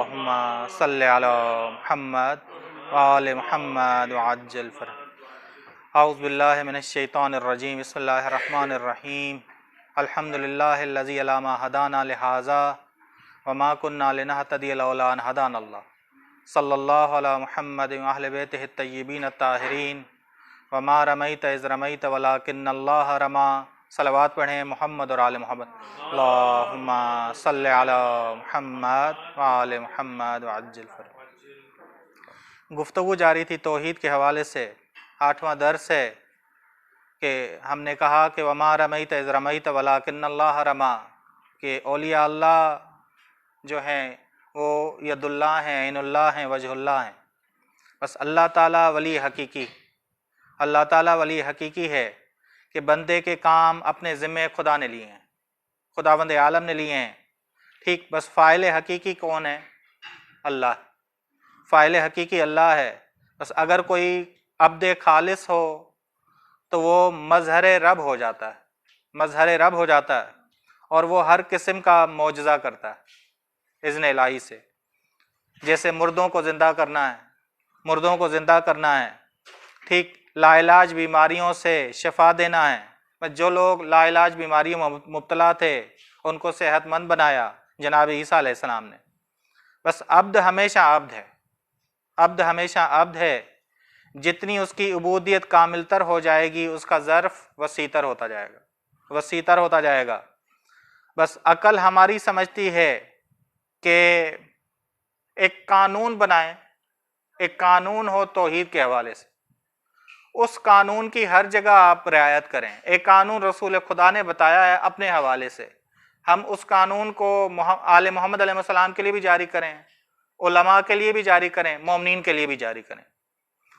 اللہم صلی علی محمد وآل محمد وعجل فرج۔ اعوذ باللہ من الشیطان الرجیم، بسم اللہ الرحمن الرحیم۔ الحمدللہ الذی علی ما ہدانا لہذا وما كنا لنہتدی لولا ان ہدانا اللہ، صلی اللہ علی محمد واہل بیتہ الطیبین الطاہرین۔ وما رمیت اذ رمیت ولکن اللہ رما۔ صلوات پڑھیں محمد اور آل محمد۔ اللہم صلی علی محمد وآل محمد وعجل فرج۔ گفتگو جاری تھی توحید کے حوالے سے، 8واں درس ہے کہ ہم نے کہا کہ وما رمیت اذ رمیت ولکن اللہ رما، کہ اولیاء اللہ جو ہیں وہ ید اللہ ہیں، عین اللہ ہیں، وجہ اللہ ہیں۔ بس اللہ تعالیٰ ولی حقیقی، اللہ تعالیٰ ولی حقیقی ہے کہ بندے کے کام اپنے ذمے خدا نے لیے ہیں، خداوند عالم نے لیے ہیں، ٹھیک۔ بس فاعل حقیقی کون ہے؟ اللہ، فاعل حقیقی اللہ ہے۔ بس اگر کوئی عبد خالص ہو تو وہ مظہر رب ہو جاتا ہے، مظہر رب ہو جاتا ہے، اور وہ ہر قسم کا معجزہ کرتا ہے اذن الہی سے۔ جیسے مردوں کو زندہ کرنا ہے، مردوں کو زندہ کرنا ہے، ٹھیک۔ لا علاج بیماریوں سے شفا دینا ہے، بس جو لوگ لا علاج بیماریوں میں مبتلا تھے ان کو صحت مند بنایا جناب عیسیٰ علیہ السلام نے۔ بس عبد ہمیشہ عبد ہے، عبد ہمیشہ عبد ہے۔ جتنی اس کی عبودیت کامل تر ہو جائے گی اس کا ظرف وسیع تر ہوتا جائے گا، وسیع تر ہوتا جائے گا۔ بس عقل ہماری سمجھتی ہے کہ ایک قانون بنائیں، ایک قانون ہو توحید کے حوالے سے، اس قانون کی ہر جگہ آپ رعایت کریں۔ ایک قانون رسول خدا نے بتایا ہے اپنے حوالے سے، ہم اس قانون کو آل محمد علیہ السلام کے لیے بھی جاری کریں، علماء کے لیے بھی جاری کریں، مومنین کے لیے بھی جاری کریں،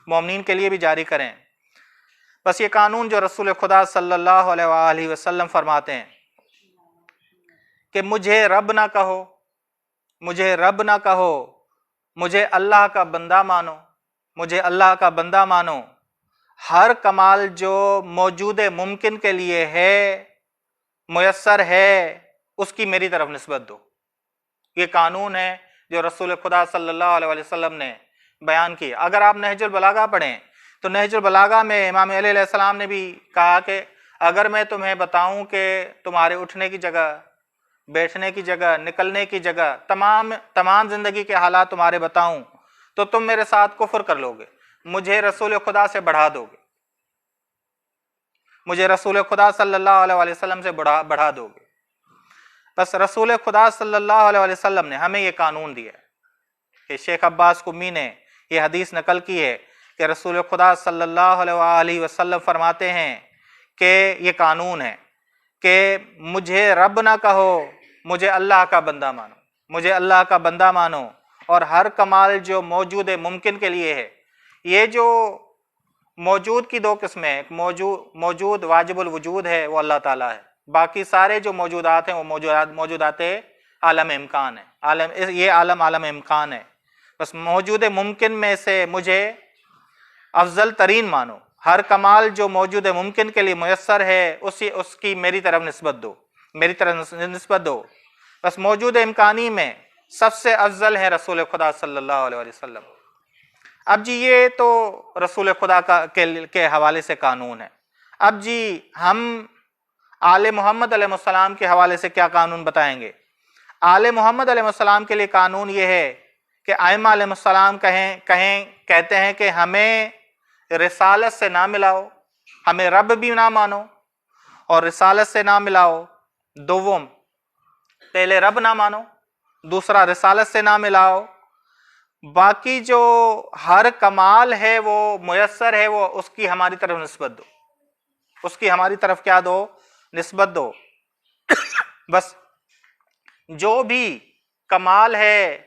مومنین کے لیے بھی جاری کریں۔ بس یہ قانون جو رسول خدا صلی اللہ علیہ وآلہ وسلم فرماتے ہیں کہ مجھے رب نہ کہو، مجھے رب نہ کہو، مجھے اللہ کا بندہ مانو، مجھے اللہ کا بندہ مانو۔ ہر کمال جو موجود ممکن کے لیے ہے، میسر ہے، اس کی میری طرف نسبت دو۔ یہ قانون ہے جو رسول خدا صلی اللہ علیہ وسلم نے بیان کی۔ اگر آپ نہج البلاغہ پڑھیں تو نہج البلاغہ میں امام علیہ السلام نے بھی کہا کہ اگر میں تمہیں بتاؤں کہ تمہارے اٹھنے کی جگہ، بیٹھنے کی جگہ، نکلنے کی جگہ، تمام زندگی کے حالات تمہارے بتاؤں تو تم میرے ساتھ کفر کر لو گے، مجھے رسول خدا سے بڑھا دو گے، مجھے رسول خدا صلی اللہ علیہ وسلم سے بڑھا دو گے۔ بس رسول خدا صلی اللہ علیہ وسلم نے ہمیں یہ قانون دیا ہے کہ شیخ عباس قمی نے یہ حدیث نقل کی ہے کہ رسول خدا صلی اللہ علیہ وآلہ وسلم فرماتے ہیں کہ یہ قانون ہے کہ مجھے رب نہ کہو، مجھے اللہ کا بندہ مانو، مجھے اللہ کا بندہ مانو، اور ہر کمال جو موجود ممکن کے لیے ہے۔ یہ جو موجود کی دو قسمیں، ایک موجود واجب الوجود ہے، وہ اللہ تعالیٰ ہے، باقی سارے جو موجودات ہیں وہ موجودات عالم امکان ہے، یہ عالم امکان ہے۔ بس موجود ممکن میں سے مجھے افضل ترین مانو، ہر کمال جو موجود ممکن کے لیے میسر ہے اس کی میری طرف نسبت دو، میری طرف نسبت دو۔ بس موجود امکانی میں سب سے افضل ہے رسول خدا صلی اللہ علیہ وسلم۔ اب جی یہ تو رسول خدا کے حوالے سے قانون ہے۔ اب جی ہم آل محمد علیہ السلام کے حوالے سے کیا قانون بتائیں گے؟ آل محمد علیہ السلام کے لیے قانون یہ ہے کہ ائمہ علیہ السلام کہتے ہیں کہ ہمیں رسالت سے نہ ملاؤ، ہمیں رب بھی نہ مانو اور رسالت سے نہ ملاؤ۔ دوم، پہلے رب نہ مانو، دوسرا رسالت سے نہ ملاؤ، باقی جو ہر کمال ہے وہ میسر ہے وہ اس کی ہماری طرف نسبت دو، اس کی ہماری طرف کیا دو؟ نسبت دو۔ بس جو بھی کمال ہے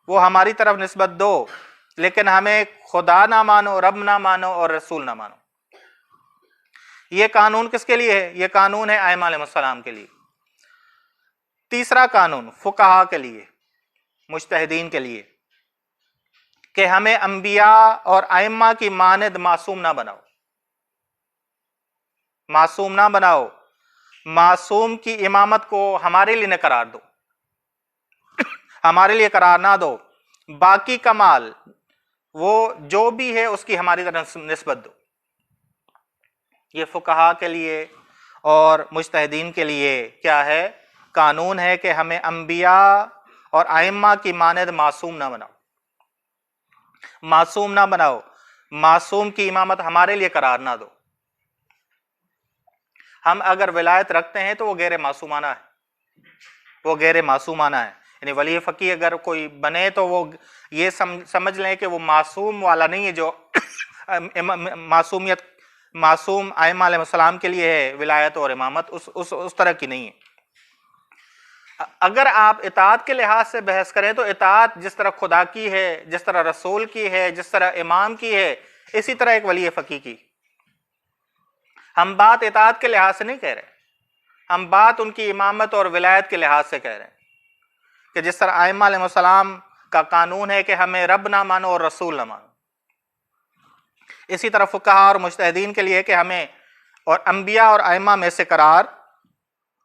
وہ ہماری طرف نسبت دو، لیکن ہمیں خدا نہ مانو، رب نہ مانو اور رسول نہ مانو۔ یہ قانون کس کے لیے ہے؟ یہ قانون ہے ائمہ علیہ السلام کے لیے۔ تیسرا قانون فقہا کے لیے، مجتہدین کے لیے، کہ ہمیں انبیاء اور ائمہ کی مانند معصوم نہ بناؤ، معصوم نہ بناؤ، معصوم کی امامت کو ہمارے لیے نہ قرار دو، ہمارے لیے قرار نہ دو۔ باقی کمال وہ جو بھی ہے اس کی ہماری طرف نسبت دو۔ یہ فقہا کے لیے اور مجتہدین کے لیے کیا ہے؟ قانون ہے کہ ہمیں انبیاء اور ائمہ کی مانند معصوم نہ بناؤ، معصوم نہ بناؤ، معصوم کی امامت ہمارے لیے قرار نہ دو۔ ہم اگر ولایت رکھتے ہیں تو وہ غیر معصومانہ ہے، وہ غیر معصومانہ ہے، یعنی ولی فقیہ اگر کوئی بنے تو وہ یہ سمجھ لیں کہ وہ معصوم والا نہیں ہے، جو معصومیت معصوم ائمہ علیہ السلام کے لیے ہے ولایت اور امامت، اس طرح کی نہیں ہے۔ اگر آپ اطاعت کے لحاظ سے بحث کریں تو اطاعت جس طرح خدا کی ہے، جس طرح رسول کی ہے، جس طرح امام کی ہے، اسی طرح ایک ولی فقیہ کی۔ ہم بات اطاعت کے لحاظ سے نہیں کہہ رہے، ہم بات ان کی امامت اور ولایت کے لحاظ سے کہہ رہے ہیں کہ جس طرح ائمہ علیہ السلام کا قانون ہے کہ ہمیں رب نہ مانو اور رسول نہ مانو، اسی طرح فقہا اور مجتہدین کے لیے کہ ہمیں اور انبیاء اور ائمہ میں سے قرار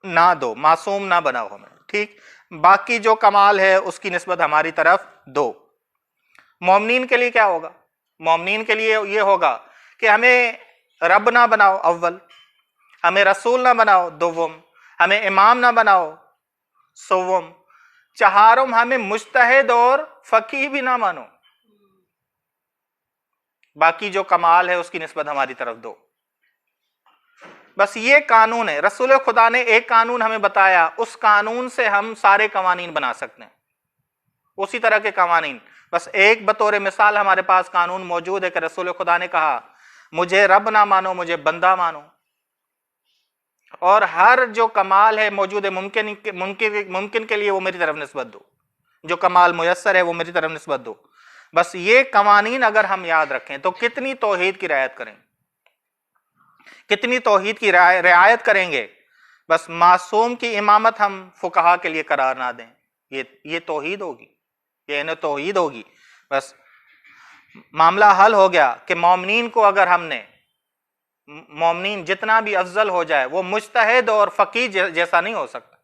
نہ دو، معصوم نہ بناؤ ہمیں، ٹھیک۔ باقی جو کمال ہے اس کی نسبت ہماری طرف دو۔ مومنین کے لیے کیا ہوگا؟ مومنین کے لیے یہ ہوگا کہ ہمیں رب نہ بناؤ اول، ہمیں رسول نہ بناؤ دوم، ہمیں امام نہ بناؤ سوم، چہارم ہمیں مجتہد اور فقیہ بھی نہ مانو۔ باقی جو کمال ہے اس کی نسبت ہماری طرف دو۔ بس یہ قانون ہے، رسول خدا نے ایک قانون ہمیں بتایا، اس قانون سے ہم سارے قوانین بنا سکتے ہیں، اسی طرح کے قوانین۔ بس ایک بطور مثال ہمارے پاس قانون موجود ہے کہ رسول خدا نے کہا مجھے رب نہ مانو، مجھے بندہ مانو، اور ہر جو کمال ہے موجود ہے ممکن کے لیے وہ میری طرف نسبت دو، جو کمال میسر ہے وہ میری طرف نسبت دو۔ بس یہ قوانین اگر ہم یاد رکھیں تو کتنی توحید کی رعایت کریں، کتنی توحید کی رعایت کریں گے۔ بس معصوم کی امامت ہم فقہا کے لیے قرار نہ دیں، یہ توحید ہوگی، یہ انہیں توحید ہوگی۔ بس معاملہ حل ہو گیا کہ مومنین کو اگر ہم نے، مومنین جتنا بھی افضل ہو جائے وہ مجتہد اور فقیہ جیسا نہیں ہو سکتا،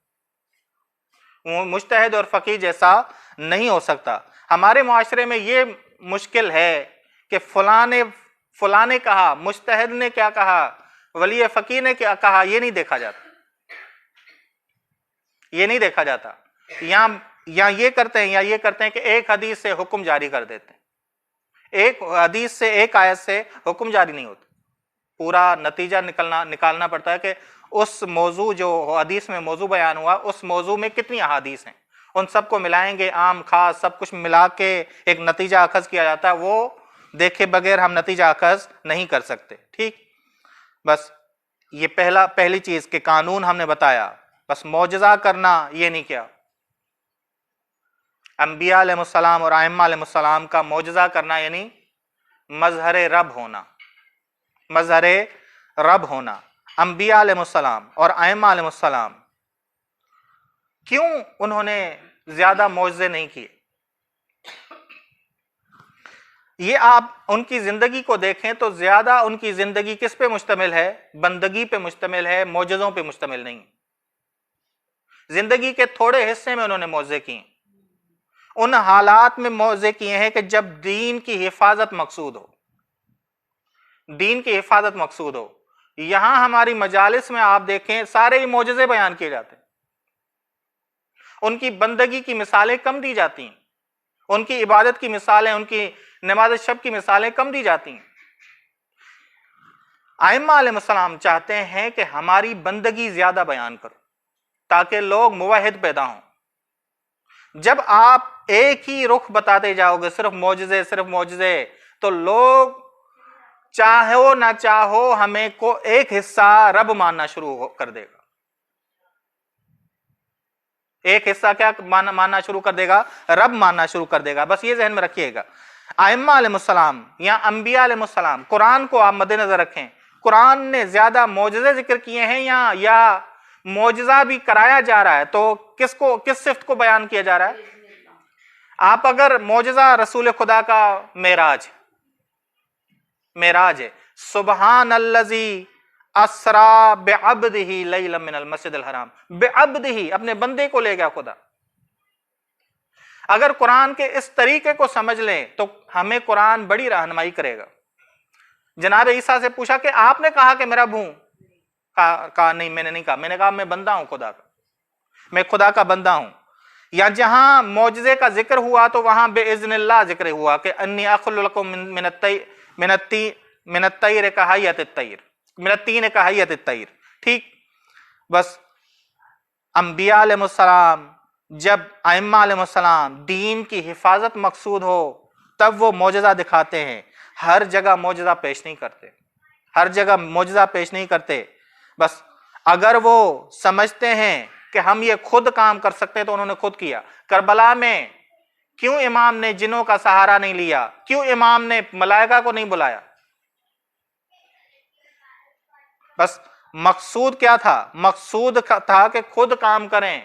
وہ مجتہد اور فقیہ جیسا نہیں ہو سکتا۔ ہمارے معاشرے میں یہ مشکل ہے کہ فلاں نے کہا، مجتہد نے کیا کہا، ولی فقیہ نے کیا کہا، یہ نہیں دیکھا جاتا، یہ نہیں دیکھا جاتا۔ یا یہ کرتے ہیں کہ ایک حدیث سے حکم جاری کر دیتے ہیں، ایک حدیث سے، ایک آیت سے حکم جاری نہیں ہوتا، پورا نتیجہ نکالنا پڑتا ہے کہ اس موضوع جو حدیث میں موضوع بیان ہوا، اس موضوع میں کتنی احادیث ہیں، ان سب کو ملائیں گے، عام خاص سب کچھ ملا کے ایک نتیجہ اخذ کیا جاتا ہے، وہ دیکھے بغیر ہم نتیجہ اخذ نہیں کر سکتے، ٹھیک۔ بس یہ پہلی چیز کہ قانون ہم نے بتایا، بس معجزہ کرنا یہ نہیں کیا۔ انبیاء علیہ السلام اور ائمہ علیہ السلام کا معجزہ کرنا یعنی مظہر رب ہونا، مظہر رب ہونا۔ انبیاء علیہ السلام اور ائمہ علیہ السلام کیوں انہوں نے زیادہ معجزے نہیں کیے؟ یہ آپ ان کی زندگی کو دیکھیں تو زیادہ ان کی زندگی کس پہ مشتمل ہے؟ بندگی پہ مشتمل ہے، معجزوں پہ مشتمل نہیں۔ زندگی کے تھوڑے حصے میں انہوں نے معجزے کیے، ان حالات میں معجزے کیے ہیں کہ جب دین کی حفاظت مقصود ہو، دین کی حفاظت مقصود ہو۔ یہاں ہماری مجالس میں آپ دیکھیں سارے ہی معجزے بیان کیے جاتے ہیں، ان کی بندگی کی مثالیں کم دی جاتی ہیں، ان کی عبادت کی مثالیں، ان کی نماز شب کی مثالیں کم دی جاتی ہیں۔ ائمہ علیہ السلام چاہتے ہیں کہ ہماری بندگی زیادہ بیان کرو تاکہ لوگ موحد پیدا ہوں۔ جب آپ ایک ہی رخ بتاتے جاؤ گے، صرف معجزے، تو لوگ چاہو نہ چاہو ہمیں کو ایک حصہ رب ماننا شروع کر دے گا، ایک حصہ کیا ماننا شروع کر دے گا؟ رب ماننا شروع کر دے گا۔ بس یہ ذہن میں رکھیے گا، ائمہ علیہ السلام یا انبیاء علیہ السلام، قرآن کو آپ مد نظر رکھیں، قرآن نے زیادہ معجزے ذکر کیے ہیں یا معجزہ بھی کرایا جا رہا ہے، تو کس صفت کو بیان کیا جا رہا ہے؟ آپ اگر معجزہ رسول خدا کا معراج ہے، سبحان الذی اسرا بعبدہ لیلا من المسجد الحرام، بعبدہ اپنے بندے کو لے گیا خدا۔ اگر قرآن کے اس طریقے کو سمجھ لیں تو ہمیں قرآن بڑی رہنمائی کرے گا۔ جناب عیسیٰ سے پوچھا کہ آپ نے کہا کہ میرا ہوں، کہا نہیں میں نے نہیں کہا، میں نے کہا میں بندہ ہوں خدا کا، میں خدا کا بندہ ہوں۔ یا جہاں معجزے کا ذکر ہوا تو وہاں بے اذن اللہ ذکر ہوا کہ انی اخلق لکم من الطیر کہیت الطیر، من الطین کہیت الطیر، ٹھیک۔ بس انبیاء علیہ السلام، جب ائمہ علیہ السلام دین کی حفاظت مقصود ہو تب وہ معجزہ دکھاتے ہیں، ہر جگہ معجزہ پیش نہیں کرتے، ہر جگہ معجزہ پیش نہیں کرتے۔ بس اگر وہ سمجھتے ہیں کہ ہم یہ خود کام کر سکتے ہیں تو انہوں نے خود کیا۔ کربلا میں کیوں امام نے جنوں کا سہارا نہیں لیا؟ کیوں امام نے ملائکہ کو نہیں بلایا؟ بس مقصود کیا تھا؟ مقصود تھا کہ خود کام کریں،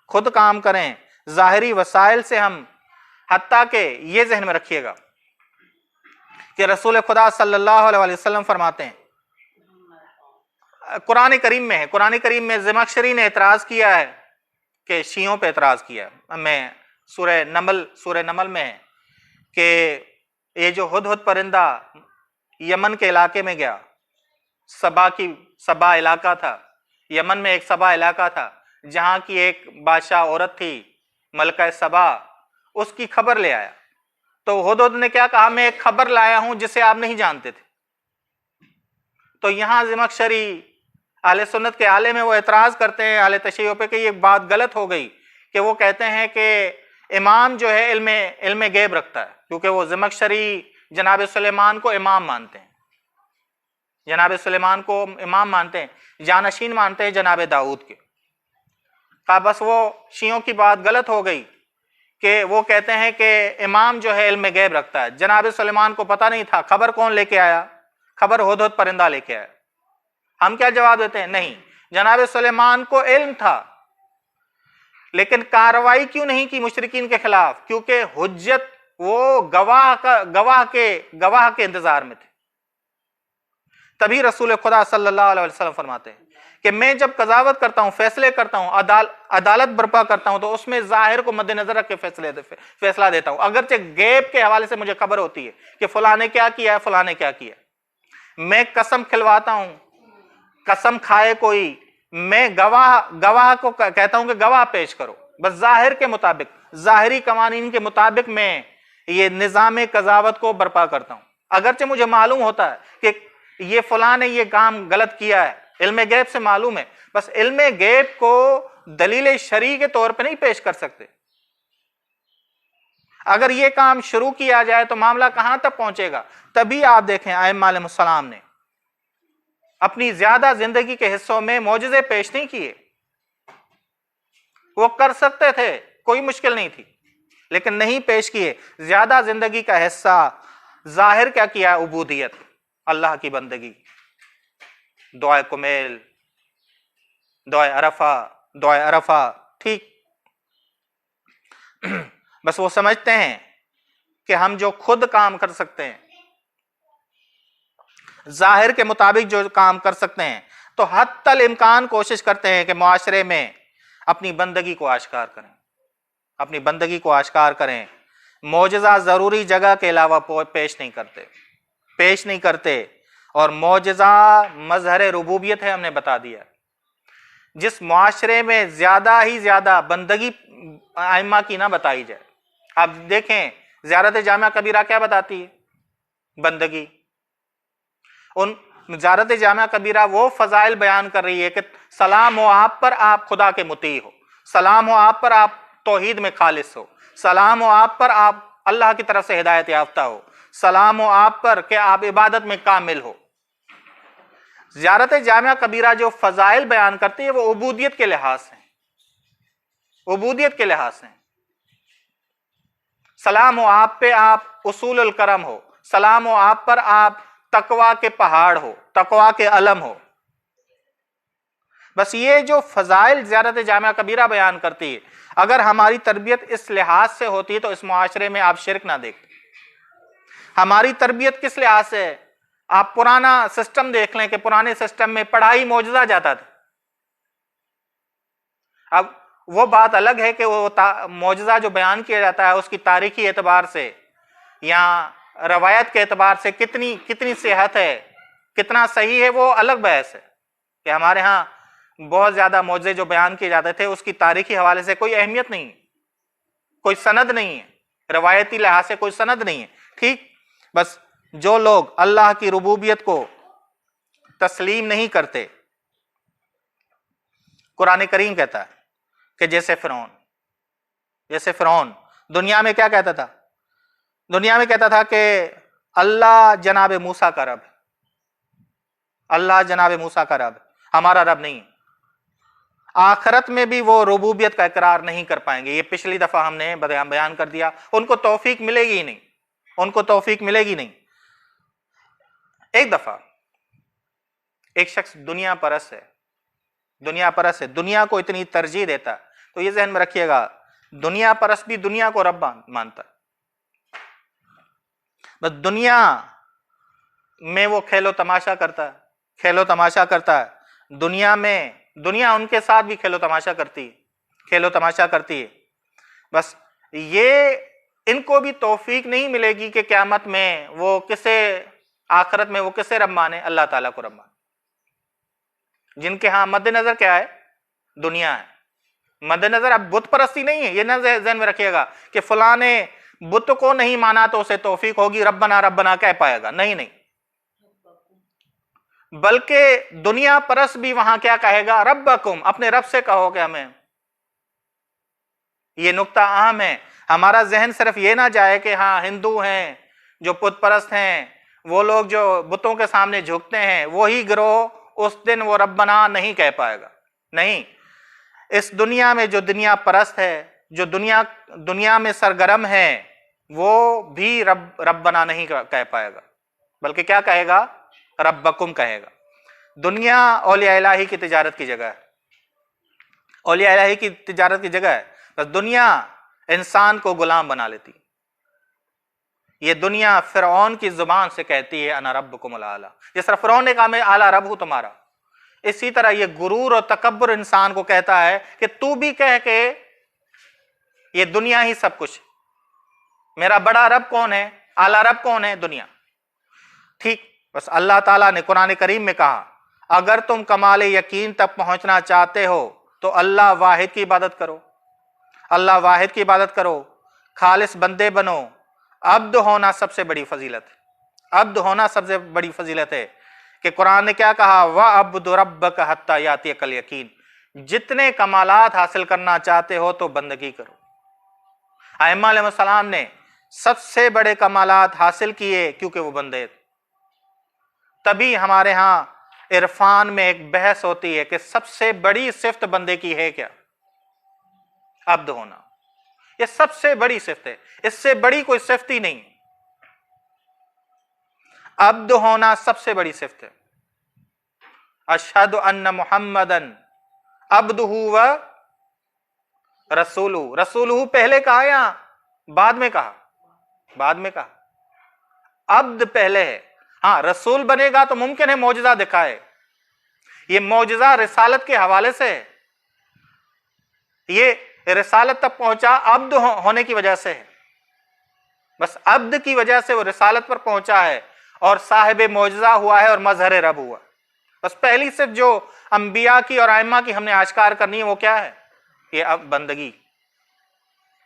خود کام کریں، ظاہری وسائل سے ہم، حتیٰ کہ یہ ذہن میں رکھیے گا کہ رسول خدا صلی اللہ علیہ وسلم فرماتے ہیں، قرآن کریم میں ہے، قرآن کریم میں زمخشری نے اعتراض کیا ہے کہ شیعوں پہ اعتراض کیا ہے، میں سورہ نمل میں ہے کہ یہ جو ہدہد پرندہ یمن کے علاقے میں گیا، سبا علاقہ تھا، یمن میں ایک سبا علاقہ تھا جہاں کی ایک بادشاہ عورت تھی ملکہ سبا، اس کی خبر لے آیا تو ہدہد نے کیا کہا؟ میں ایک خبر لایا ہوں جسے آپ نہیں جانتے تھے۔ تو یہاں زمخشری اہل سنت کے عالم میں وہ اعتراض کرتے ہیں اہل تشیع پہ کہ یہ بات غلط ہو گئی، کہ وہ کہتے ہیں کہ امام جو ہے علم غیب رکھتا ہے، کیونکہ وہ زمخشری جناب سلیمان کو امام مانتے ہیں، جناب سلیمان کو امام مانتے ہیں، جانشین مانتے ہیں جناب داؤد کے۔ کہا بس وہ شیعوں کی بات غلط ہو گئی کہ وہ کہتے ہیں کہ امام جو ہے علم غیب رکھتا ہے، جناب سلیمان کو پتہ نہیں تھا۔ خبر کون لے کے آیا؟ خبر ہدہد پرندہ لے کے آیا۔ ہم کیا جواب دیتے ہیں؟ نہیں، جناب سلیمان کو علم تھا، لیکن کارروائی کیوں نہیں کی مشرکین کے خلاف؟ کیونکہ حجت، وہ گواہ کے انتظار میں تھے۔ تبھی رسول خدا صلی اللہ علیہ وسلم فرماتے ہیں کہ میں جب قضاوت کرتا ہوں، فیصلے کرتا ہوں، عدالت برپا کرتا ہوں تو اس میں ظاہر کو مد نظر رکھ کے فیصلہ دیتا ہوں، اگرچہ غیب کے حوالے سے مجھے خبر ہوتی ہے کہ فلاں نے کیا کیا ہے، فلاں نے کیا کیا ہے۔ میں قسم کھلواتا ہوں، قسم کھائے کوئی، میں گواہ کو کہتا ہوں کہ گواہ پیش کرو، بس ظاہر کے مطابق، ظاہری قوانین کے مطابق میں یہ نظام قضاوت کو برپا کرتا ہوں، اگرچہ مجھے معلوم ہوتا ہے کہ یہ فلاں نے یہ کام غلط کیا ہے، علم غیب سے معلوم ہے، بس علم غیب کو دلیل شرعی کے طور پہ نہیں پیش کر سکتے۔ اگر یہ کام شروع کیا جائے تو معاملہ کہاں تک پہنچے گا؟ تبھی آپ دیکھیں ائمہ علیہ السلام نے اپنی زیادہ زندگی کے حصوں میں معجزے پیش نہیں کیے، وہ کر سکتے تھے، کوئی مشکل نہیں تھی، لیکن نہیں پیش کیے۔ زیادہ زندگی کا حصہ ظاہر کیا کیا؟ عبودیت، اللہ کی بندگی، دعائے کمیل، دعائے عرفہ، ٹھیک۔ بس وہ سمجھتے ہیں کہ ہم جو خود کام کر سکتے ہیں، ظاہر کے مطابق جو کام کر سکتے ہیں، تو حتی الامکان کوشش کرتے ہیں کہ معاشرے میں اپنی بندگی کو آشکار کریں، اپنی بندگی کو آشکار کریں۔ معجزہ ضروری جگہ کے علاوہ پیش نہیں کرتے، اور معجزہ مظہر ربوبیت ہے، ہم نے بتا دیا۔ جس معاشرے میں زیادہ ہی زیادہ بندگی ائمہ کی نہ بتائی جائے، آپ دیکھیں زیارت جامعہ کبیرہ کیا بتاتی ہے؟ بندگی۔ ان زیارت جامعہ کبیرہ وہ فضائل بیان کر رہی ہے کہ سلام ہو آپ پر، آپ خدا کے مطیع ہو، سلام ہو آپ پر، آپ توحید میں خالص ہو، سلام ہو آپ پر، آپ اللہ کی طرف سے ہدایت یافتہ ہو، سلام ہو آپ پر کہ آپ عبادت میں کامل ہو۔ زیارت جامعہ کبیرہ جو فضائل بیان کرتی ہے وہ عبودیت کے لحاظ سے، عبودیت کے لحاظ سے۔ سلام ہو آپ پہ، آپ اصول الکرم ہو، سلام ہو آپ پر، آپ تقوی کے پہاڑ ہو، تقوی کے علم ہو۔ بس یہ جو فضائل زیارت جامعہ کبیرہ بیان کرتی ہے، اگر ہماری تربیت اس لحاظ سے ہوتی ہے تو اس معاشرے میں آپ شرک نہ دیکھتے۔ ہماری تربیت کس لحاظ سے ہے؟ آپ پرانا سسٹم دیکھ لیں کہ پرانے سسٹم میں پڑھائی معجزہ جاتا تھا، اب وہ بات الگ ہے کہ وہ معجزہ جو بیان کیا جاتا ہے اس کی تاریخی اعتبار سے یا روایت کے اعتبار سے کتنی صحت ہے، کتنا صحیح ہے، وہ الگ بحث ہے کہ ہمارے ہاں بہت زیادہ معجزے جو بیان کیے جاتے تھے اس کی تاریخی حوالے سے کوئی اہمیت نہیں ہے، کوئی سند نہیں ہے، روایتی لحاظ سے کوئی سند نہیں ہے، ٹھیک۔ بس جو لوگ اللہ کی ربوبیت کو تسلیم نہیں کرتے، قرآن کریم کہتا ہے کہ جیسے فرعون دنیا میں کیا کہتا تھا؟ دنیا میں کہتا تھا کہ اللہ جناب موسیٰ کا رب، اللہ جناب موسیٰ کا رب، ہمارا رب نہیں۔ آخرت میں بھی وہ ربوبیت کا اقرار نہیں کر پائیں گے، یہ پچھلی دفعہ ہم نے بیان کر دیا، ان کو توفیق ملے گی نہیں، ان کو توفیق ملے گی نہیں۔ ایک دفعہ ایک شخص دنیا پرست ہے، دنیا کو اتنی ترجیح دیتا ہے، تو یہ ذہن میں رکھیے گا، دنیا پرست بھی دنیا کو رب مانتا ہے، بس دنیا میں وہ کھیل و تماشا کرتا ہے، دنیا ان کے ساتھ بھی کھیل و تماشا کرتی ہے، بس یہ ان کو بھی توفیق نہیں ملے گی کہ قیامت میں آخرت میں وہ کسے رب مانے؟ اللہ تعالیٰ کو رب مانے۔ جن کے ہاں مد نظر کیا ہے؟ دنیا ہے، مد نظر اب بت پرستی نہیں ہے، یہ نہ ذہن میں رکھیے گا کہ فلاں نے بت کو نہیں مانا تو اسے توفیق ہوگی، ربنا ربنا کہہ پائے گا، نہیں، بلکہ دنیا پرست بھی وہاں کیا کہے گا؟ ربکم، اپنے رب سے کہو کہ ہمیں۔ یہ نقطہ اہم ہے، ہمارا ذہن صرف یہ نہ جائے کہ ہاں ہندو ہیں جو بت پرست ہیں، وہ لوگ جو بتوں کے سامنے جھکتے ہیں، وہی گروہ اس دن وہ ربنا نہیں کہہ پائے گا، نہیں۔ اس دنیا میں جو دنیا پرست ہے، جو دنیا میں سرگرم ہے، وہ بھی ربنا نہیں کہہ پائے گا، بلکہ کیا کہے گا؟ ربکم کہے گا۔ دنیا اولیاء الہی کی تجارت کی جگہ ہے، بس دنیا انسان کو غلام بنا لیتی۔ یہ دنیا فرعون کی زبان سے کہتی ہے انا ربکم الاعلی، جس طرح فرعون نے کہا میں اعلیٰ رب ہوں تمہارا، اسی طرح یہ غرور اور تکبر انسان کو کہتا ہے کہ تو بھی کہہ کہ یہ دنیا ہی سب کچھ، میرا بڑا رب کون ہے؟ اعلیٰ رب کون ہے؟ دنیا، ٹھیک۔ بس اللہ تعالیٰ نے قرآن کریم میں کہا اگر تم کمال یقین تک پہنچنا چاہتے ہو تو اللہ واحد کی عبادت کرو، خالص بندے بنو، عبد ہونا سب سے بڑی فضیلت ہے، کہ قرآن نے کیا کہا؟ وَعَبْدُ رَبَّكَ حَتَّى يَأْتِيَكَ الْيَقِينُ، جتنے کمالات حاصل کرنا چاہتے ہو تو بندگی کرو۔ ائمہ علیہ السلام نے سب سے بڑے کمالات حاصل کیے کیونکہ وہ بندے تھے۔ تبھی ہمارے ہاں عرفان میں ایک بحث ہوتی ہے کہ سب سے بڑی صفت بندے کی ہے کیا؟ عبد ہونا، یہ سب سے بڑی صفت ہے، اس سے بڑی کوئی صفت ہی نہیں، عبد ہونا سب سے بڑی صفت ہے۔ اشہد ان محمدن عبدہ و رسولہ پہلے کہا یا بعد میں کہا؟ عبد پہلے ہے، ہاں رسول بنے گا تو ممکن ہے معجزہ دکھائے، یہ معجزہ رسالت کے حوالے سے ہے، یہ رسالت تک پہنچا عبد ہونے کی وجہ سے ہے، بس عبد کی وجہ سے وہ رسالت پر پہنچا ہے اور صاحب معجزہ ہوا ہے اور مظہر رب ہوا۔ بس پہلی صرف جو انبیاء کی اور ائمہ کی ہم نے آشکار کرنی ہے وہ کیا ہے؟ یہ اب بندگی۔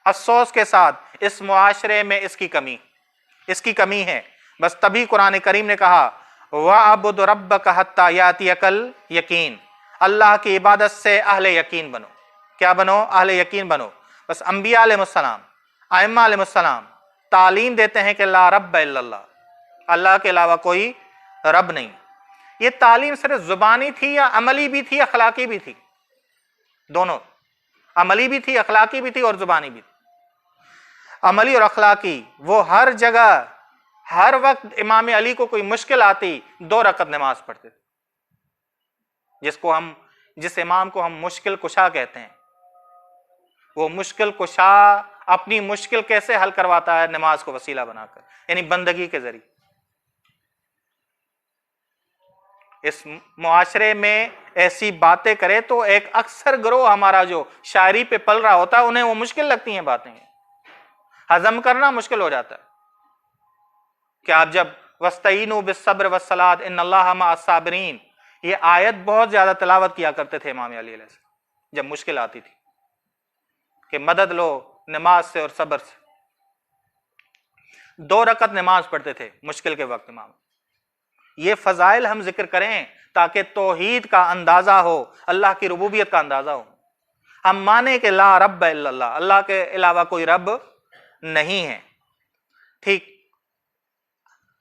افسوس کے ساتھ اس معاشرے میں اس کی کمی ہے، بس تبھی قرآن کریم نے کہا وَعَبُدْ رَبَّكَ حَتَّى يَأْتِيَكَ الْيَقِينُ، اللہ کی عبادت سے اہل یقین بنو، کیا بنو؟ اہل یقین بنو۔ بس انبیاء علیہ السلام، ائمہ علیہ السلام تعلیم دیتے ہیں کہ لا رب الا اللہ، اللہ کے علاوہ کوئی رب نہیں۔ یہ تعلیم صرف زبانی تھی یا عملی بھی تھی، اخلاقی بھی تھی؟ دونوں، عملی بھی تھی، اخلاقی بھی تھی اور زبانی بھی تھی۔ عملی اور اخلاقی، وہ ہر جگہ ہر وقت امام علی کو کوئی مشکل آتی 2 رکعت نماز پڑھتے تھے، جس امام کو ہم مشکل کشا کہتے ہیں، وہ مشکل کشا اپنی مشکل کیسے حل کرواتا ہے؟ نماز کو وسیلہ بنا کر، یعنی بندگی کے ذریعے۔ اس معاشرے میں ایسی باتیں کرے تو ایک اکثر گروہ ہمارا جو شاعری پہ پل رہا ہوتا ہے انہیں وہ مشکل لگتی ہیں باتیں، ہضم کرنا مشکل ہو جاتا ہے کہ آپ جب وَاسْتَعِینُوا بِالصَّبْرِ وَالصَّلَاةِ إِنَّ اللَّهَ مَعَ الصَّابِرِينَ یہ آیت بہت زیادہ تلاوت کیا کرتے تھے امام علی علیہ السلام جب مشکل آتی تھی کہ مدد لو نماز سے اور صبر سے. 2 رکعت نماز پڑھتے تھے مشکل کے وقت امام. یہ فضائل ہم ذکر کریں تاکہ توحید کا اندازہ ہو، اللہ کی ربوبیت کا اندازہ ہو. ہم مانیں کہ لا رب الا اللہ، اللہ کے علاوہ کوئی رب نہیں ہے. ٹھیک،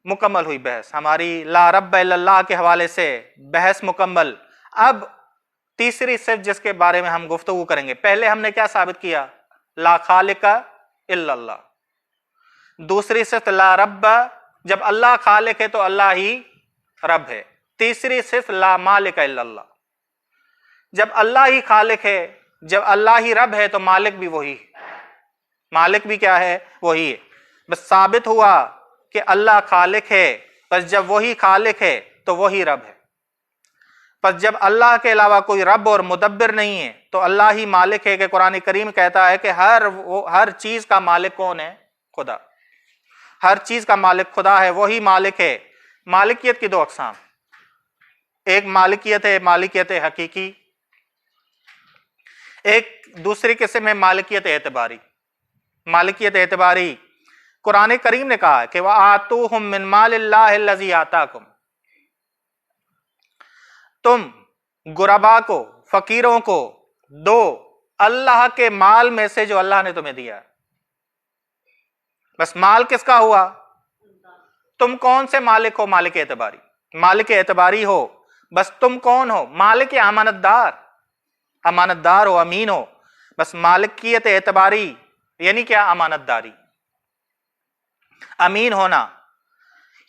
مکمل ہوئی بحث ہماری لا رب الا اللہ کے حوالے سے، بحث مکمل. اب تیسری صفت جس کے بارے میں ہم گفتگو کریں گے، پہلے ہم نے کیا ثابت کیا؟ لا خالق الا اللہ. دوسری صفت لا رب، جب اللہ خالق ہے تو اللہ ہی رب ہے. تیسری صفت لا مالک الا اللہ، جب اللہ ہی خالق ہے، جب اللہ ہی رب ہے تو مالک بھی وہی ہے. مالک بھی کیا ہے؟ وہی ہے. بس ثابت ہوا کہ اللہ خالق ہے، بس جب وہی خالق ہے تو وہی رب ہے. پس جب اللہ کے علاوہ کوئی رب اور مدبر نہیں ہے تو اللہ ہی مالک ہے، کہ قرآن کریم کہتا ہے کہ ہر چیز کا مالک کون ہے؟ خدا. ہر چیز کا مالک خدا ہے، وہی مالک ہے. مالکیت کی 2 اقسام، ایک مالکیت ہے مالکیت حقیقی، ایک دوسری قسم ہے مالکیت اعتباری. مالکیت اعتباری قرآن کریم نے کہا کہ وَآتُوهُم مِّن مَالِ اللَّهِ الَّذِي آتَاكُمْ، تم غربا کو، فقیروں کو دو اللہ کے مال میں سے جو اللہ نے تمہیں دیا. بس مال کس کا ہوا؟ تم کون سے مالک ہو؟ مالک اعتباری. مالک اعتباری ہو، بس تم کون ہو؟ مالک امانت دار، امانت دار ہو، امین ہو. بس مالکیت اعتباری یعنی کیا؟ امانت داری، امین ہونا.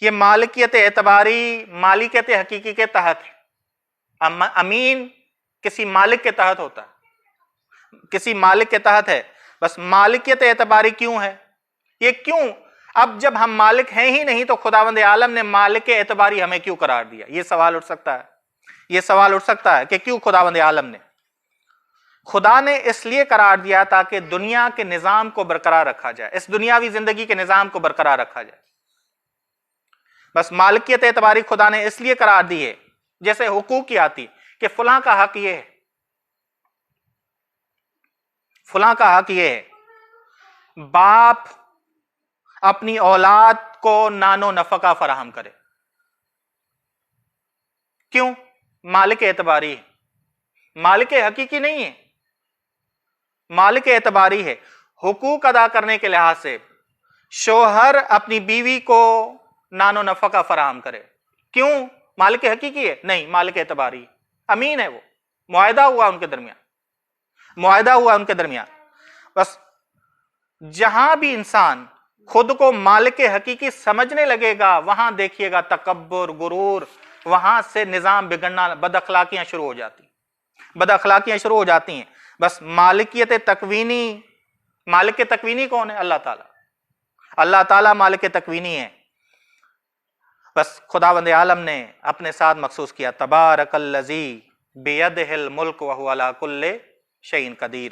یہ مالکیت اعتباری مالکیت حقیقی کے تحت ہے. امین کسی مالک کے تحت ہوتا ہے، کسی مالک کے تحت ہے. بس مالکیت اعتباری کیوں ہے؟ یہ کیوں؟ اب جب ہم مالک ہیں ہی نہیں تو خداوند عالم نے مالک اعتباری ہمیں کیوں قرار دیا؟ یہ سوال اٹھ سکتا ہے. یہ سوال اٹھ سکتا ہے کہ کیوں خداوند عالم نے؟ خدا نے اس لیے قرار دیا تاکہ دنیا کے نظام کو برقرار رکھا جائے، اس دنیاوی زندگی کے نظام کو برقرار رکھا جائے. بس مالکیت اعتباری خدا نے اس لیے قرار دی ہے، جیسے حقوق کی آتی کہ فلاں کا حق یہ ہے، فلاں کا حق یہ ہے. باپ اپنی اولاد کو نان و نفقہ فراہم کرے. کیوں؟ مالک اعتباری ہے، مالک حقیقی نہیں ہے، مالک اعتباری ہے. حقوق ادا کرنے کے لحاظ سے شوہر اپنی بیوی کو نان و نفقہ فراہم کرے. کیوں؟ مالک حقیقی ہے؟ نہیں، مالک اعتباری، امین ہے. وہ معاہدہ ہوا ان کے درمیان، معاہدہ ہوا ان کے درمیان. بس جہاں بھی انسان خود کو مالک حقیقی سمجھنے لگے گا وہاں دیکھیے گا تکبر، غرور، وہاں سے نظام بگڑنا، بد اخلاقیاں شروع ہو جاتی، بد اخلاقیاں شروع ہو جاتی ہیں. بس مالکیت تکوینی، مالک تکوینی کون ہے؟ اللہ تعالیٰ. اللہ تعالیٰ مالک تکوینی ہے. بس خداوند عالم نے اپنے ساتھ مخصوص کیا تبارک الذی بیدہ الملک وہو علی کل شیء قدیر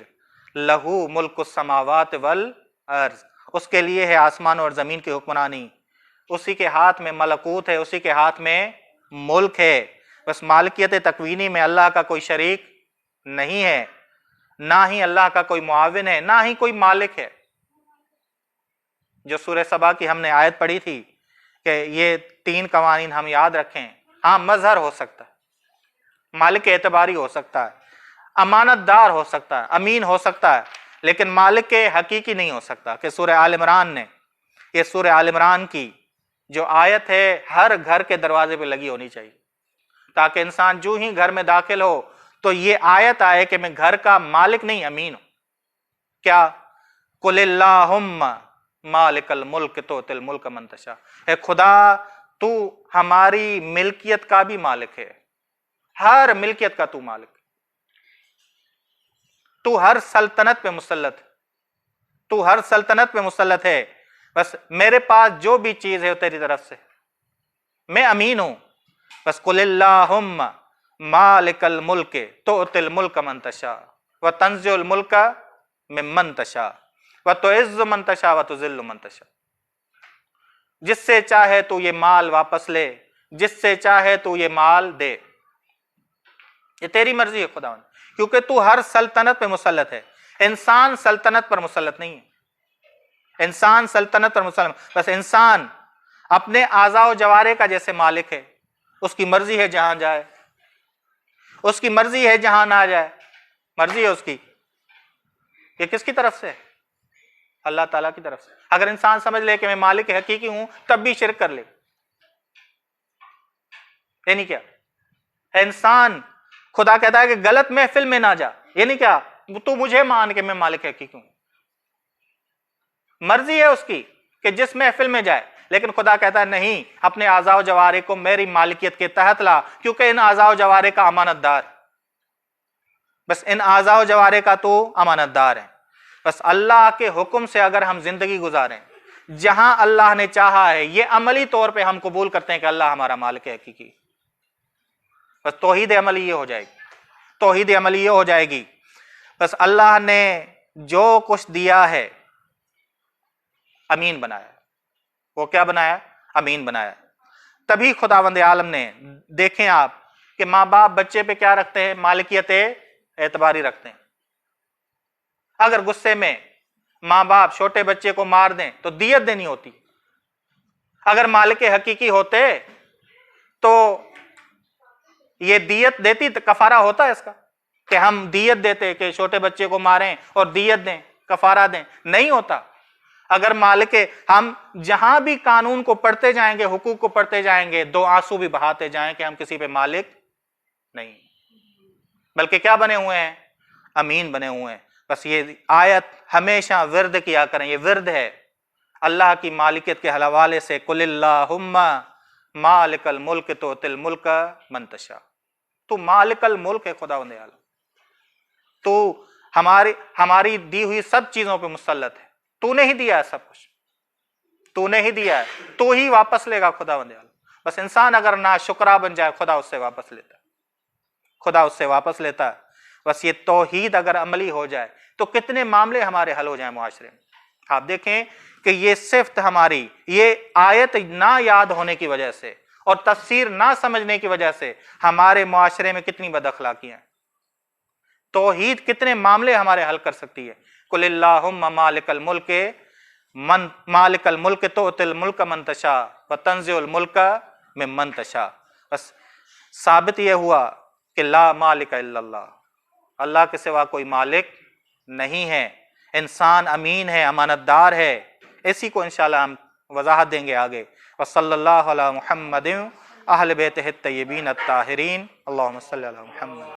لہ ملک السماوات والارض. اس کے لیے ہے آسمان اور زمین کی حکمرانی، اسی کے ہاتھ میں ملکوت ہے، اسی کے ہاتھ میں ملک ہے. بس مالکیت تکوینی میں اللہ کا کوئی شریک نہیں ہے، نہ ہی اللہ کا کوئی معاون ہے، نہ ہی کوئی مالک ہے. جو سورہ سبا کی ہم نے آیت پڑھی تھی کہ یہ 3 قوانین ہم یاد رکھیں. ہاں، مظہر ہو سکتا ہے، مالک اعتباری ہو سکتا ہے، امانت دار ہو سکتا ہے، امین ہو سکتا ہے، لیکن مالک حقیقی نہیں ہو سکتا. کہ سورہ آل عمران نے، یہ سورہ آل عمران کی جو آیت ہے ہر گھر کے دروازے پہ لگی ہونی چاہیے، تاکہ انسان جو ہی گھر میں داخل ہو تو یہ آیت آئے کہ میں گھر کا مالک نہیں، امین ہوں. کیا؟ قل اللہم مالک الملک تؤتی الملک من تشاء. اے خدا تو ہماری ملکیت کا بھی مالک ہے، ہر ملکیت کا تو مالک، تو ہر سلطنت پہ مسلط ہے، تو ہر سلطنت پہ مسلط ہے. بس میرے پاس جو بھی چیز ہے وہ تیری طرف سے، میں امین ہوں. بس قل اللہم مالک الملک تؤتی الملک من تشاء وتنزع الملک ممن تشاء وتعز من تشاء وتذل من تشاء، جس سے چاہے تو یہ مال واپس لے، جس سے چاہے تو یہ مال دے، یہ تیری مرضی ہے خداوند، کیونکہ تو ہر سلطنت پہ مسلط ہے، انسان سلطنت پر مسلط نہیں ہے، انسان سلطنت پر مسلط، بس انسان اپنے اعضاء و جوارح کا جیسے مالک ہے، اس کی مرضی ہے جہاں جائے، اس کی مرضی ہے جہاں نہ جائے، مرضی ہے اس کی، یہ کس کی طرف سے؟ اللہ تعالیٰ کی طرف سے۔ اگر انسان سمجھ لے کہ میں مالک حقیقی ہوں تب بھی شرک کر لے، یہ نہیں کیا انسان خدا کہتا ہے کہ غلط محفل میں نہ جا، یہ نہیں کیا تو مجھے مان کہ میں مالک حقیقی ہوں، مرضی ہے اس کی کہ جس محفل میں جائے، لیکن خدا کہتا ہے نہیں، اپنے اعضاء و جوارح کو میری مالکیت کے تحت لا، کیونکہ ان اعضاء و جوارح کا امانت دار، بس ان اعضاء و جوارح کا تو امانت دار ہے، بس اللہ کے حکم سے اگر ہم زندگی گزاریں جہاں اللہ نے چاہا ہے، یہ عملی طور پہ ہم قبول کرتے ہیں کہ اللہ ہمارا مالک ہے حقیقی، بس توحید عملی یہ ہو جائے گی، توحید عملی یہ ہو جائے گی، بس اللہ نے جو کچھ دیا ہے امین بنایا، وہ کیا بنایا؟ امین بنایا، تبھی خداوند عالم نے، دیکھیں آپ کہ ماں باپ بچے پہ کیا رکھتے ہیں؟ مالکیت اعتباری رکھتے ہیں، اگر غصے میں ماں باپ چھوٹے بچے کو مار دیں تو دیت دینی ہوتی، اگر مالک حقیقی ہوتے تو یہ دیت دیتی، کفارہ ہوتا ہے اس کا کہ ہم دیت دیتے کہ چھوٹے بچے کو ماریں اور دیت دیں، کفارہ دیں، نہیں ہوتا۔ اگر مالک، ہم جہاں بھی قانون کو پڑھتے جائیں گے، حقوق کو پڑھتے جائیں گے، دو آنسو بھی بہاتے جائیں کہ ہم کسی پہ مالک نہیں، بلکہ کیا بنے ہوئے ہیں؟ امین بنے ہوئے ہیں۔ بس یہ آیت ہمیشہ ورد کیا کریں، یہ ورد ہے اللہ کی مالکیت کے حوالے سے، قل اللہم مالک الملک تؤتی الملک من تشاء، تو مالک الملک ہے خداوند عالم، تو ہماری دی ہوئی سب چیزوں پہ مسلط ہے، تو نے ہی دیا ہے سب کچھ، تو نے ہی دیا ہے، تو ہی واپس لے گا خداوند عالم، بس انسان اگر ناشکرا بن جائے خدا اس سے واپس لیتا ہے، خدا اس سے واپس لیتا ہے۔ بس یہ توحید اگر عملی ہو جائے تو کتنے معاملے ہمارے حل ہو جائیں معاشرے میں۔ آپ دیکھیں کہ یہ صفت ہماری، یہ آیت نہ یاد ہونے کی وجہ سے اور تفسیر نہ سمجھنے کی وجہ سے ہمارے معاشرے میں کتنی بد اخلاقیاں ہیں۔ توحید کتنے معاملے ہمارے حل کر سکتی ہے۔ قل اللہم مالک الملک تؤتی الملک من تشاء وتنزع الملک ممن تشاء، بس ثابت یہ ہوا کہ لا مالک الا اللہ، اللہ کے سوا کوئی مالک نہیں ہے، انسان امین ہے، امانت دار ہے، اسی کو انشاءاللہ ہم وضاحت دیں گے آگے۔ وصلی اللہ علی محمد اہل بیتہ الطیبین الطاہرین، اللہم صلی علی محمد۔